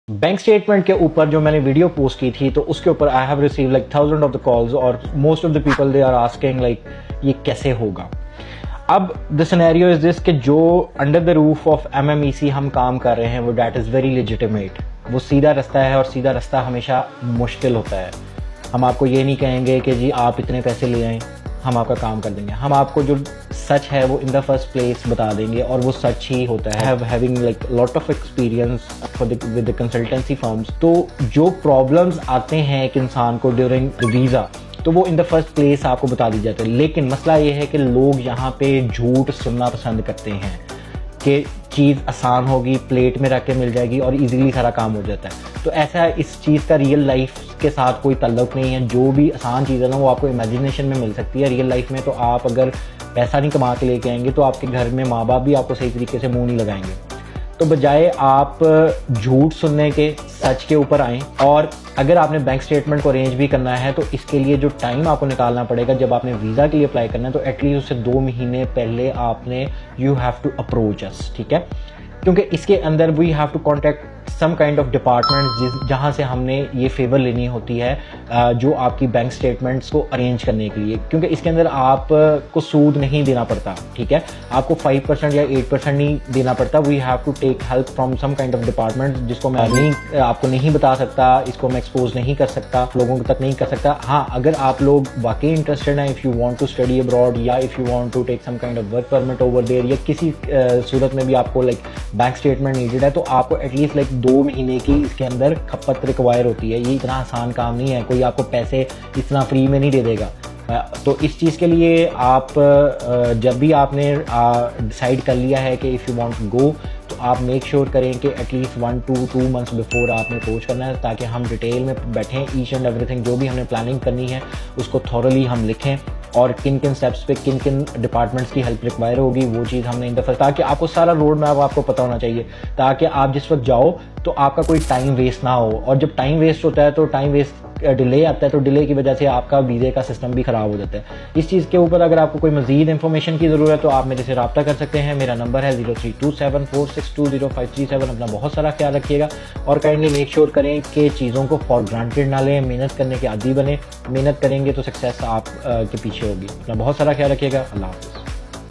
Bank statement के ऊपर जो मैंने वीडियो पोस्ट की थी तो उसके ऊपर I have receive like thousand of the calls और most of the people they are asking like ये कैसे होगा। अब द सिनेरियो इज दिस कि जो under the roof of MMEC हम काम कर रहे हैं वो डैट इज़ वेरी लेजिटिमेट, वो सीधा रास्ता है और सीधा रास्ता हमेशा मुश्किल होता है। हम आपको ये नहीं कहेंगे कि जी आप इतने पैसे ले आएँ हम आपका काम कर देंगे, हम आपको जो सच है वो इन द फर्स्ट प्लेस बता देंगे और वो सच ही होता है। Having like lot of experience with the consultancy firms, तो जो प्रॉब्लम्स आते हैं एक इंसान को ड्यूरिंग वीज़ा तो वो इन द फर्स्ट प्लेस आपको बता दी जाती है। लेकिन मसला ये है कि लोग यहाँ पे झूठ सुनना पसंद करते हैं कि चीज़ आसान होगी, प्लेट में रख के मिल जाएगी और इजीली सारा काम हो जाता है। तो ऐसा इस चीज़ का रियल लाइफ के साथ कोई ताल्लुक नहीं है। जो भी आसान चीज़ है ना वो आपको इमेजिनेशन में मिल सकती है, रियल लाइफ में तो आप अगर पैसा नहीं कमा के लेके आएंगे तो आपके घर में माँ बाप भी आपको सही तरीके से मुंह नहीं लगाएंगे। तो बजाय आप झूठ सुनने के सच के ऊपर आएँ, और अगर आपने बैंक स्टेटमेंट को अरेंज भी करना है तो इसके लिए जो टाइम आपको निकालना पड़ेगा जब आपने वीज़ा के लिए अप्लाई करना है तो एटलीस्ट उससे 2 महीने पहले आपने you have to approach us, ठीक है। क्योंकि इसके अंदर we have to contact some kind of department जहाँ से हमने ये फेवर लेनी होती है जो आपकी बैंक स्टेटमेंट्स को अरेंज करने के लिए, क्योंकि इसके अंदर आपको सूद नहीं देना पड़ता, ठीक है। आपको 5% या 8% नहीं देना पड़ता। We have to take help from some kind of department जिसको मैं आपको नहीं बता सकता, इसको मैं एक्सपोज नहीं कर सकता, लोगों तक नहीं कर सकता। हाँ, अगर आप लोग वाकई इंटरेस्टेड हैं, if you want to study abroad या if you want to take some kind of work permit over there या किसी सूरत में भी आपको लाइक बैंक स्टेटमेंट नीडेड है तो आपको एटलीस्ट लाइक 2 महीने की इसके अंदर खपत रिक्वायर होती है। ये इतना आसान काम नहीं है, कोई आपको पैसे इतना फ्री में नहीं दे देगा। तो इस चीज़ के लिए आप जब भी आपने डिसाइड कर लिया है कि if you want to go तो आप मेक श्योर करें कि एटलीस्ट 1 to 2 months बिफोर आपने अप्रोच करना है, ताकि हम डिटेल में बैठें, ईच एंड एवरीथिंग जो भी हमने प्लानिंग करनी है उसको थॉरली हम लिखें और किन किन स्टेप्स पे किन किन डिपार्टमेंट्स की हेल्प रिक्वायर होगी वो चीज़ हमने इन दफ़ा, ताकि आपको सारा रोड मैप आपको पता होना चाहिए, ताकि आप जिस वक्त जाओ तो आपका कोई टाइम वेस्ट ना हो। और जब टाइम वेस्ट होता है तो टाइम वेस्ट डिले आता है तो डिले की वजह से आपका वीज़े का सिस्टम भी ख़राब हो जाता है। इस चीज़ के ऊपर अगर आपको कोई मज़ीद इंफॉर्मेशन की ज़रूरत है तो आप मेरे से रब्ता कर सकते हैं। मेरा नंबर है 0327462057। अपना बहुत सारा ख्याल रखिएगा और काइंडली मेक श्योर करें कि चीज़ों को फॉर ग्रांटेड ना लें, मेहनत करने के आदी बने। मेहनत करेंगे तो सक्सेस आप के पीछे होगी। अपना बहुत सारा ख्याल रखिएगा। अल्लाह हाफ़िज़।